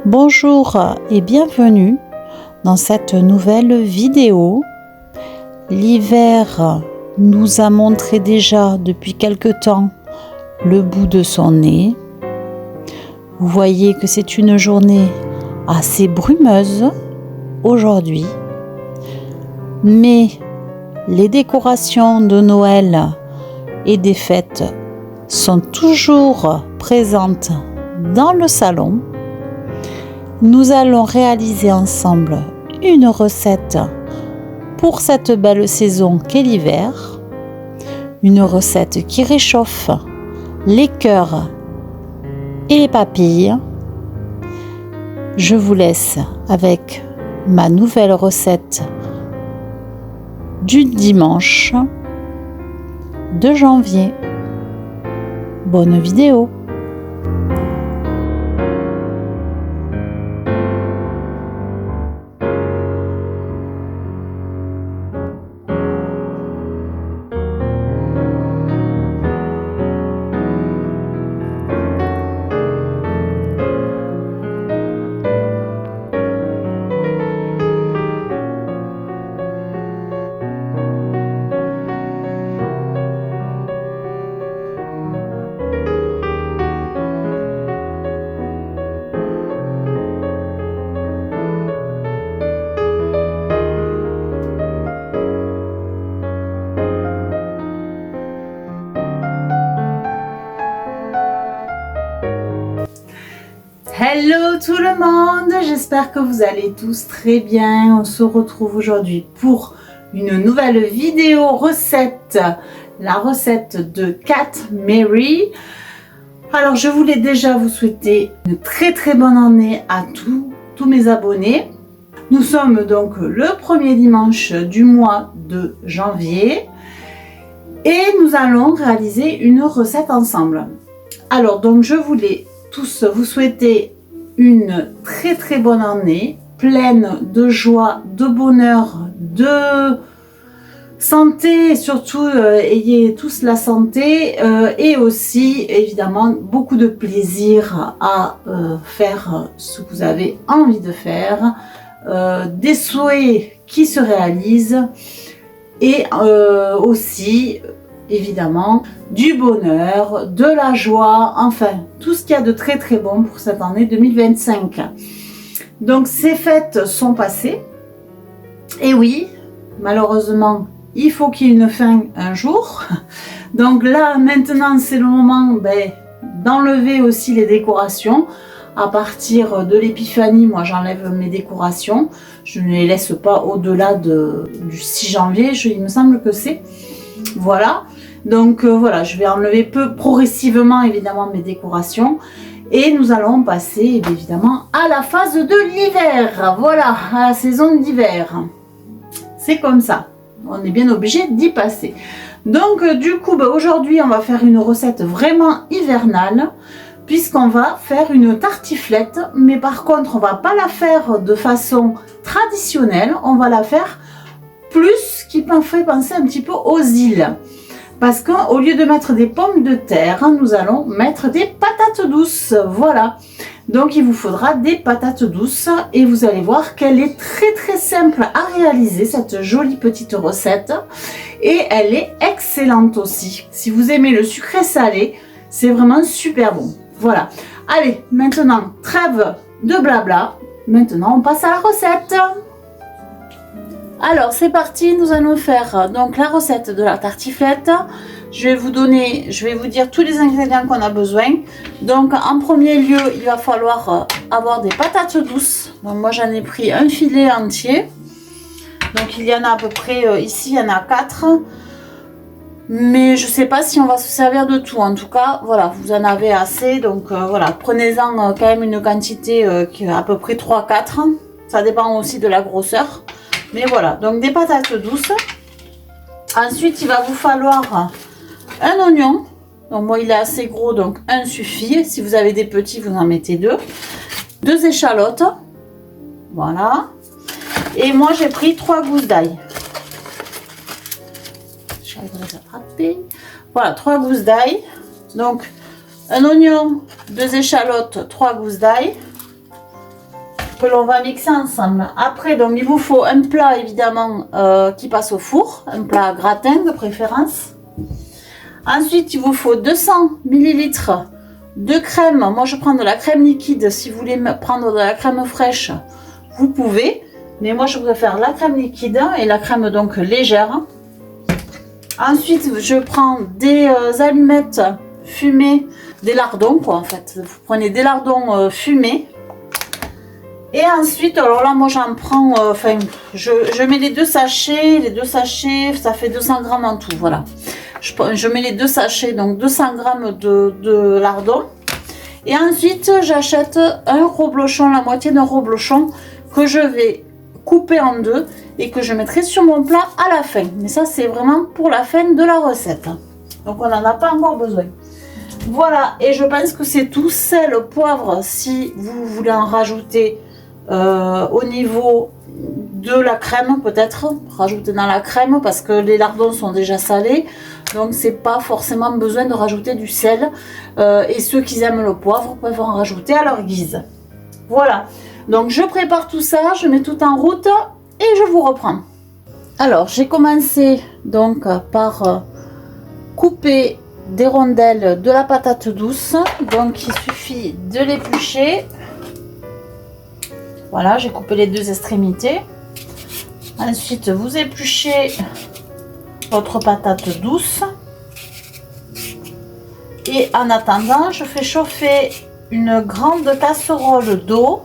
Bonjour et bienvenue dans cette nouvelle vidéo. L'hiver nous a montré déjà depuis quelque temps le bout de son nez. Vous voyez que c'est une journée assez brumeuse aujourd'hui, mais les décorations de Noël et des fêtes sont toujours présentes dans le salon. Nous allons réaliser ensemble une recette pour cette belle saison qu'est l'hiver. Une recette qui réchauffe les cœurs et les papilles. Je vous laisse avec ma nouvelle recette du dimanche de janvier. Bonne vidéo! Hello tout le monde, j'espère que vous allez tous très bien. On se retrouve aujourd'hui pour une nouvelle vidéo recette, la recette de Cat Mary. Alors je voulais déjà vous souhaiter une très bonne année à tous mes abonnés. Nous sommes donc le premier dimanche du mois de janvier et nous allons réaliser une recette ensemble. Alors donc je voulais tous vous souhaiter une très bonne année, pleine de joie, de bonheur, de santé, et surtout ayez tous la santé et aussi évidemment beaucoup de plaisir à faire ce que vous avez envie de faire, des souhaits qui se réalisent et aussi évidemment du bonheur, de la joie, enfin tout ce qu'il y a de très bon pour cette année 2025. Donc ces fêtes sont passées et oui, malheureusement il faut qu'il y ait une fin un jour. Donc là maintenant c'est le moment d'enlever aussi les décorations. À partir de l'épiphanie, moi j'enlève mes décorations, je ne les laisse pas au-delà du 6 janvier, il me semble que c'est. Voilà, donc voilà, je vais enlever progressivement évidemment mes décorations et nous allons passer évidemment à la phase de l'hiver. Voilà, à la saison d'hiver. C'est comme ça, on est bien obligé d'y passer. Donc du coup, aujourd'hui on va faire une recette vraiment hivernale puisqu'on va faire une tartiflette, mais par contre on va pas la faire de façon traditionnelle, on va la faire plus qui me fait penser un petit peu aux îles. Parce qu'au lieu de mettre des pommes de terre, nous allons mettre des patates douces. Voilà. Donc il vous faudra des patates douces et vous allez voir qu'elle est très simple à réaliser, cette jolie petite recette. Et elle est excellente aussi. Si vous aimez le sucré salé, c'est vraiment super bon. Voilà. Allez, maintenant, trêve de blabla. Maintenant, on passe à la recette. Alors c'est parti, nous allons faire donc la recette de la tartiflette. Je vais vous dire tous les ingrédients qu'on a besoin. Donc en premier lieu, il va falloir avoir des patates douces. Donc moi j'en ai pris un filet entier. Donc il y en a à peu près, ici il y en a 4. Mais je ne sais pas si on va se servir de tout. En tout cas, voilà, vous en avez assez. Donc voilà, prenez-en quand même une quantité qui est à peu près 3-4. Ça dépend aussi de la grosseur. Mais voilà, donc des patates douces. Ensuite, il va vous falloir un oignon. Donc moi, il est assez gros, donc un suffit. Si vous avez des petits, vous en mettez 2. 2 échalotes. Voilà. Et moi, j'ai pris 3 gousses d'ail. J'arrive à les attraper. Voilà, 3 gousses d'ail. Donc, un oignon, 2 échalotes, 3 gousses d'ail. Que l'on va mixer ensemble. Après, donc, il vous faut un plat, évidemment, qui passe au four. Un plat gratin, de préférence. Ensuite, il vous faut 200 ml de crème. Moi, je prends de la crème liquide. Si vous voulez prendre de la crème fraîche, vous pouvez. Mais moi, je préfère la crème liquide et la crème donc légère. Ensuite, je prends des allumettes fumées, des lardons quoi en fait. Vous prenez des lardons fumés. Et ensuite, alors là, moi j'en prends, je mets les 2 sachets. Les 2 sachets, ça fait 200 grammes en tout, voilà. Je mets les 2 sachets, donc 200 grammes de lardons. Et ensuite, j'achète un reblochon, la moitié d'un reblochon que je vais couper en 2 et que je mettrai sur mon plat à la fin. Mais ça, c'est vraiment pour la fin de la recette. Donc, on n'en a pas encore besoin. Voilà, et je pense que c'est tout. Sel, poivre, si vous voulez en rajouter au niveau de la crème, peut-être rajouter dans la crème parce que les lardons sont déjà salés. Donc, c'est pas forcément besoin de rajouter du sel. Et ceux qui aiment le poivre peuvent en rajouter à leur guise. Voilà. Donc je prépare tout ça, je mets tout en route et je vous reprends. Alors j'ai commencé donc par couper des rondelles de la patate douce. Donc il suffit de l'éplucher. Voilà, j'ai coupé les 2 extrémités. Ensuite vous épluchez votre patate douce. Et en attendant, je fais chauffer une grande casserole d'eau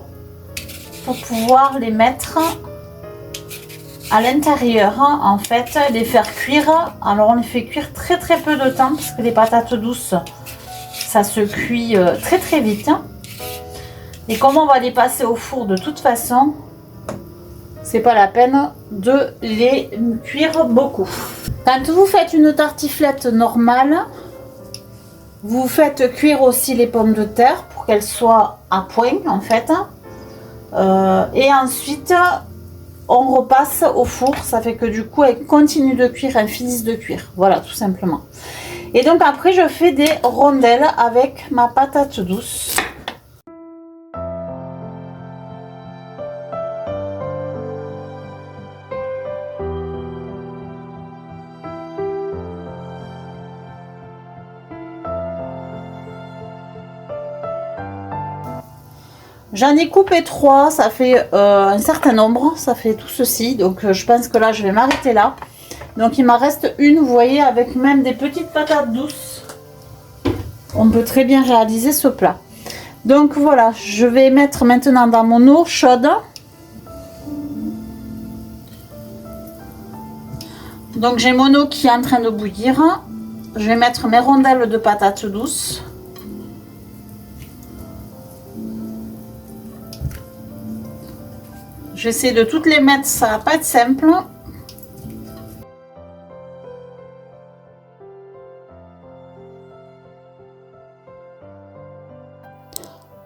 pour pouvoir les mettre à l'intérieur, en fait, les faire cuire. Alors on les fait cuire très peu de temps parce que les patates douces, ça se cuit très vite. Et comme on va les passer au four de toute façon, c'est pas la peine de les cuire beaucoup. Quand vous faites une tartiflette normale, vous faites cuire aussi les pommes de terre pour qu'elles soient à point en fait. Et ensuite on repasse au four, ça fait que du coup elle continue de cuire, elles finissent de cuire, voilà tout simplement. Et donc après je fais des rondelles avec ma patate douce. J'en ai coupé 3, ça fait un certain nombre, ça fait tout ceci. Donc je pense que là je vais m'arrêter là. Donc il m'en reste une, vous voyez, avec même des petites patates douces. On peut très bien réaliser ce plat. Donc voilà, je vais mettre maintenant dans mon eau chaude. Donc j'ai mon eau qui est en train de bouillir. Je vais mettre mes rondelles de patates douces. J'essaie de toutes les mettre, ça va pas être simple.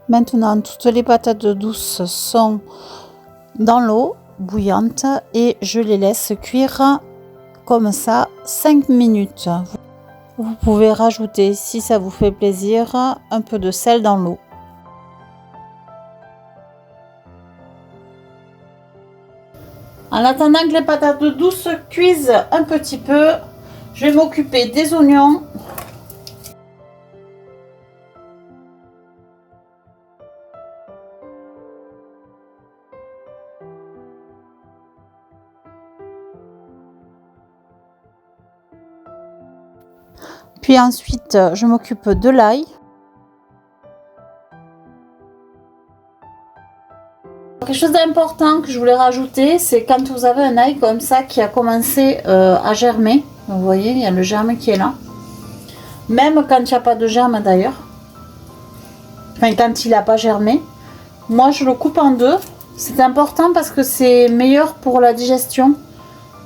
Maintenant, toutes les patates douces sont dans l'eau bouillante et je les laisse cuire comme ça 5 minutes. Vous pouvez rajouter, si ça vous fait plaisir, un peu de sel dans l'eau. En attendant que les patates douces cuisent un petit peu, je vais m'occuper des oignons. Puis ensuite, je m'occupe de l'ail. Quelque chose d'important que je voulais rajouter, c'est quand vous avez un ail comme ça qui a commencé à germer. Vous voyez, il y a le germe qui est là. Même quand il n'y a pas de germe d'ailleurs. Enfin, quand il n'a pas germé. Moi, je le coupe en 2. C'est important parce que c'est meilleur pour la digestion.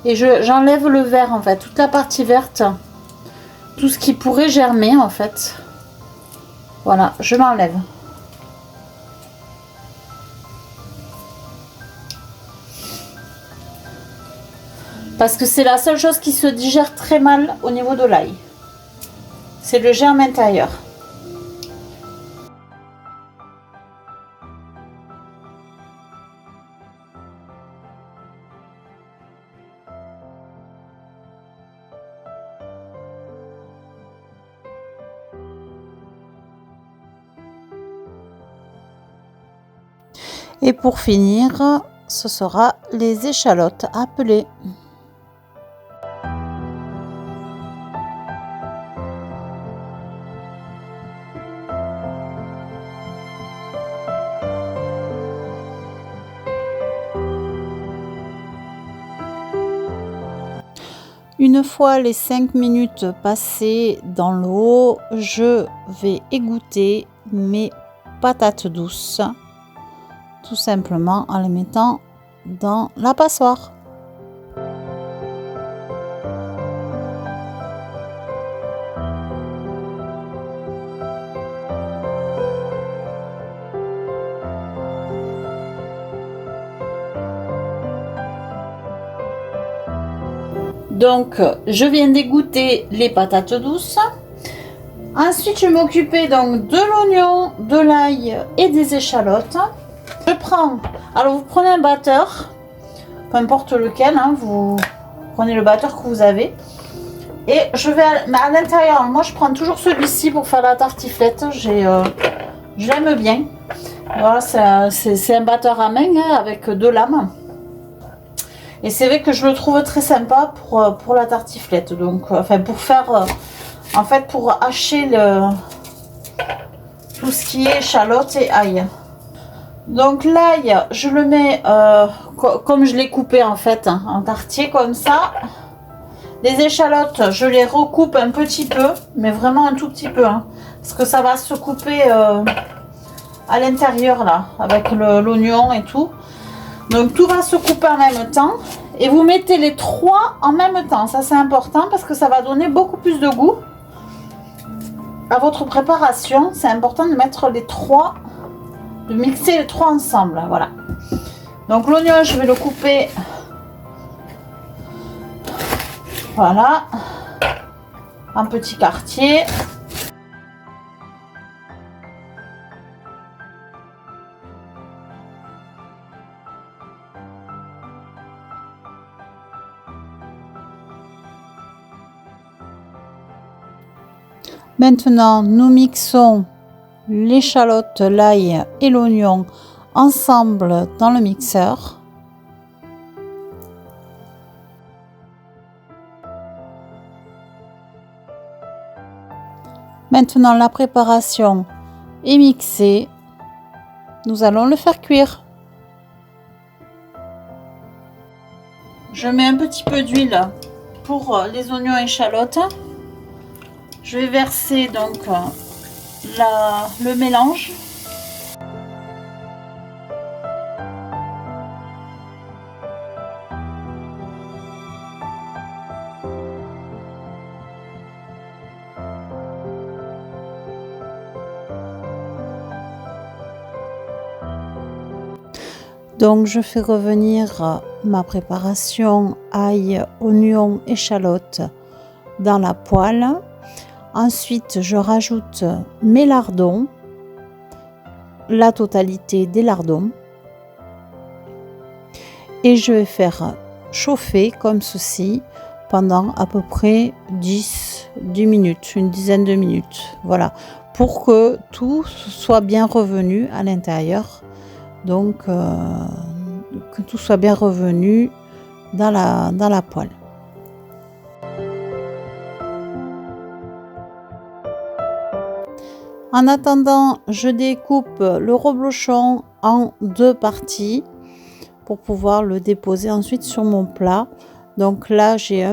Et j'enlève le vert en fait, toute la partie verte. Tout ce qui pourrait germer en fait. Voilà, je l'enlève. Parce que c'est la seule chose qui se digère très mal au niveau de l'ail. C'est le germe intérieur. Et pour finir, ce sera les échalotes à peler. Une fois les 5 minutes passées dans l'eau, je vais égoutter mes patates douces, tout simplement en les mettant dans la passoire. Donc, je viens d'égoutter les patates douces. Ensuite, je vais m'occuper donc de l'oignon, de l'ail et des échalotes. Je prends, alors vous prenez un batteur, peu importe lequel, hein, vous prenez le batteur que vous avez. Et je vais à l'intérieur, moi je prends toujours celui-ci pour faire la tartiflette, je l'aime bien. Voilà, c'est un batteur à main hein, avec 2 lames. Et c'est vrai que je le trouve très sympa pour la tartiflette. Donc, enfin pour faire, en fait pour hacher tout ce qui est échalote et ail. Donc l'ail, je le mets comme je l'ai coupé en fait, hein, en quartier comme ça. Les échalotes, je les recoupe un petit peu, mais vraiment un tout petit peu, hein, parce que ça va se couper à l'intérieur là, avec l'oignon et tout. Donc tout va se couper en même temps. Et vous mettez les 3 en même temps, ça c'est important parce que ça va donner beaucoup plus de goût à votre préparation. C'est important de mettre les 3, de mixer les 3 ensemble, voilà. Donc l'oignon, je vais le couper, voilà, en petits quartiers. Maintenant, nous mixons l'échalote, l'ail et l'oignon ensemble dans le mixeur. Maintenant, la préparation est mixée. Nous allons le faire cuire. Je mets un petit peu d'huile pour les oignons et échalotes. Je vais verser donc le mélange. Donc je fais revenir ma préparation ail, oignon, échalote dans la poêle. Ensuite, je rajoute mes lardons, la totalité des lardons. Et je vais faire chauffer comme ceci pendant à peu près 10 minutes, une dizaine de minutes. Voilà, pour que tout soit bien revenu à l'intérieur. Donc, que tout soit bien revenu dans la poêle. En attendant, je découpe le reblochon en 2 parties pour pouvoir le déposer ensuite sur mon plat. Donc là, j'ai eu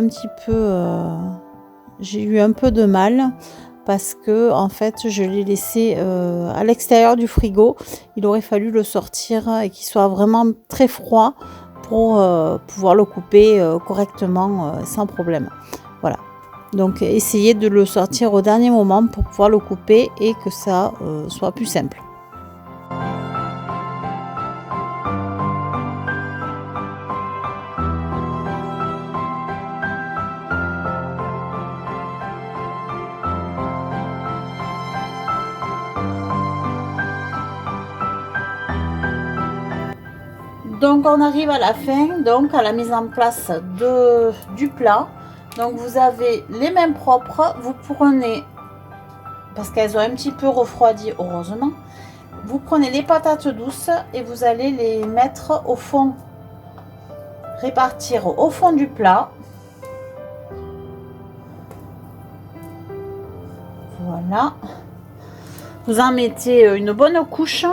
un peu de mal parce que en fait, je l'ai laissé à l'extérieur du frigo. Il aurait fallu le sortir et qu'il soit vraiment très froid pour pouvoir le couper correctement sans problème. Voilà. Donc essayez de le sortir au dernier moment pour pouvoir le couper et que ça soit plus simple. Donc on arrive à la fin, donc à la mise en place du plat. Donc vous avez les mains propres, vous prenez, parce qu'elles ont un petit peu refroidi heureusement, vous prenez les patates douces et vous allez les mettre au fond, répartir au fond du plat. Voilà, vous en mettez une bonne couche.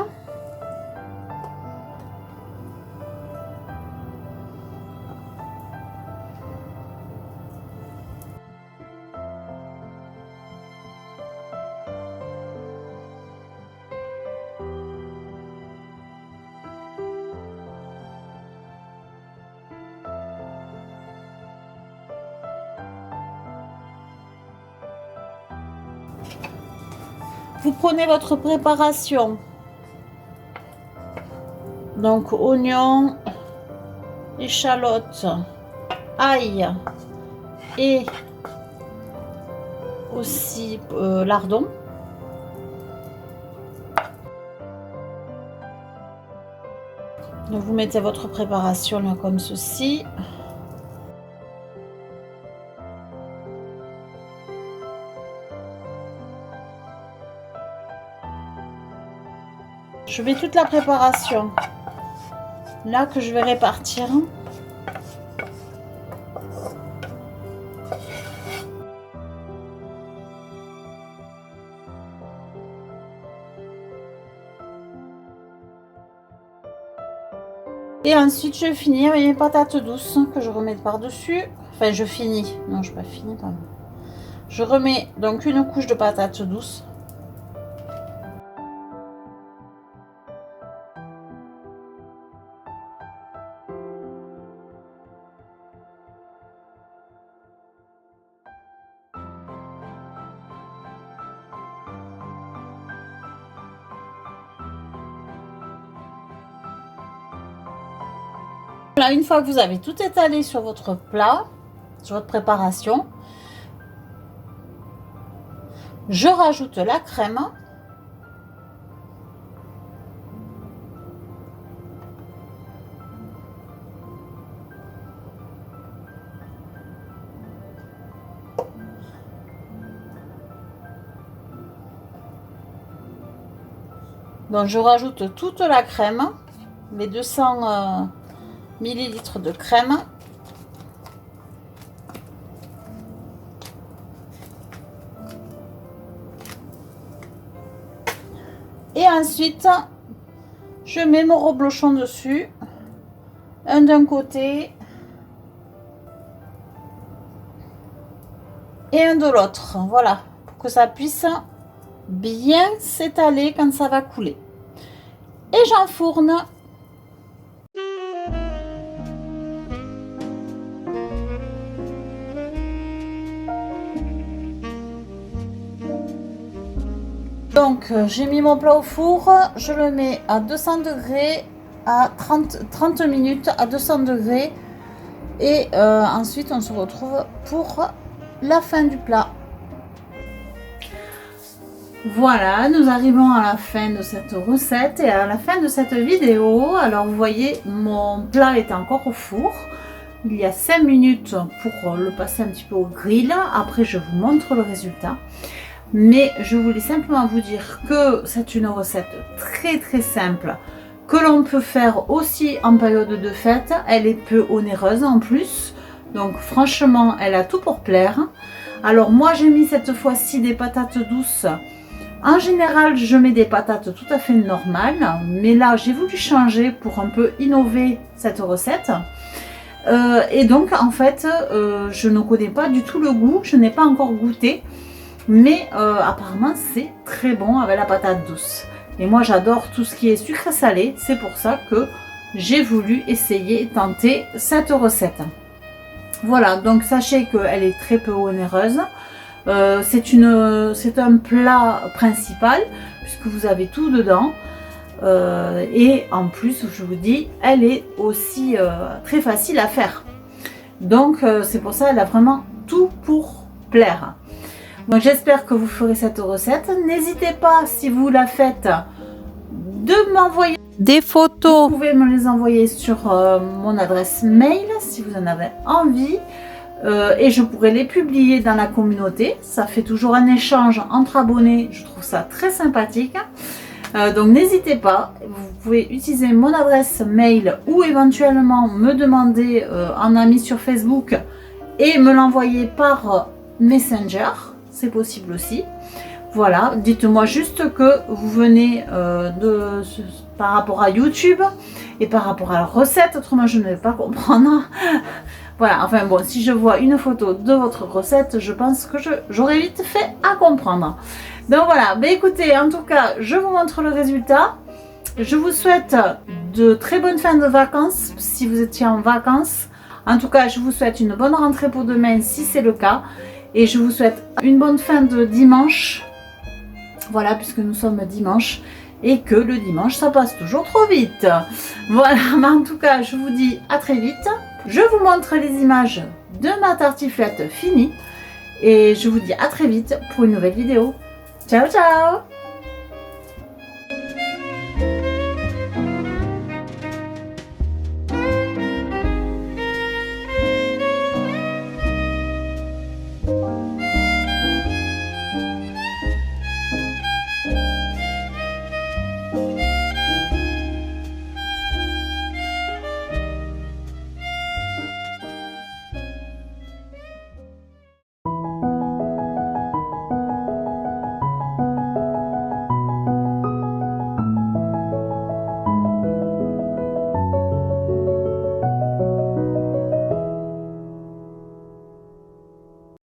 Vous prenez votre préparation, donc oignons, échalotes, ail et aussi lardons. Donc vous mettez votre préparation là comme ceci. Je mets toute la préparation là que je vais répartir. Et ensuite je finis avec mes patates douces que je remets par-dessus. Enfin je finis, non je n'ai pas fini, pardon. Je remets donc une couche de patates douces. Là, une fois que vous avez tout étalé sur votre plat, sur votre préparation, je rajoute la crème. Donc je rajoute toute la crème, les 200 millilitres de crème. Et ensuite, je mets mon reblochon dessus, un d'un côté et un de l'autre. Voilà, pour que ça puisse bien s'étaler quand ça va couler. Et j'enfourne. Donc j'ai mis mon plat au four, je le mets à 200 degrés à 30 minutes à 200 degrés et ensuite on se retrouve pour la fin du plat. Voilà, nous arrivons à la fin de cette recette et à la fin de cette vidéo. Alors vous voyez, mon plat est encore au four. Il y a 5 minutes pour le passer un petit peu au grill. Après je vous montre le résultat. Mais je voulais simplement vous dire que c'est une recette très simple que l'on peut faire aussi en période de fête. Elle est peu onéreuse en plus, donc franchement elle a tout pour plaire. Alors moi j'ai mis cette fois-ci des patates douces. En général je mets des patates tout à fait normales, mais là j'ai voulu changer pour un peu innover cette recette. Et donc en fait je ne connais pas du tout le goût, je n'ai pas encore goûté. Mais apparemment c'est très bon avec la patate douce. Et moi j'adore tout ce qui est sucré salé. C'est pour ça que j'ai voulu essayer et tenter cette recette. Voilà, donc sachez qu'elle est très peu onéreuse. C'est un plat principal puisque vous avez tout dedans. Et en plus je vous dis, elle est aussi très facile à faire. Donc c'est pour ça qu'elle a vraiment tout pour plaire. Donc j'espère que vous ferez cette recette. N'hésitez pas, si vous la faites, de m'envoyer des photos. Vous pouvez me les envoyer sur mon adresse mail si vous en avez envie. Et je pourrais les publier dans la communauté. Ça fait toujours un échange entre abonnés. Je trouve ça très sympathique. Donc n'hésitez pas. Vous pouvez utiliser mon adresse mail ou éventuellement me demander en ami sur Facebook et me l'envoyer par Messenger. C'est possible aussi. Voilà, dites-moi juste que vous venez par rapport à YouTube et par rapport à la recette, autrement je ne vais pas comprendre. Voilà, enfin bon, si je vois une photo de votre recette, je pense que j'aurais vite fait à comprendre. Donc voilà, ben écoutez, en tout cas, je vous montre le résultat. Je vous souhaite de très bonnes fins de vacances, si vous étiez en vacances. En tout cas, je vous souhaite une bonne rentrée pour demain, si c'est le cas. Et je vous souhaite une bonne fin de dimanche. Voilà, puisque nous sommes dimanche et que le dimanche, ça passe toujours trop vite. Voilà, mais en tout cas, je vous dis à très vite. Je vous montre les images de ma tartiflette finie et je vous dis à très vite pour une nouvelle vidéo. Ciao, ciao!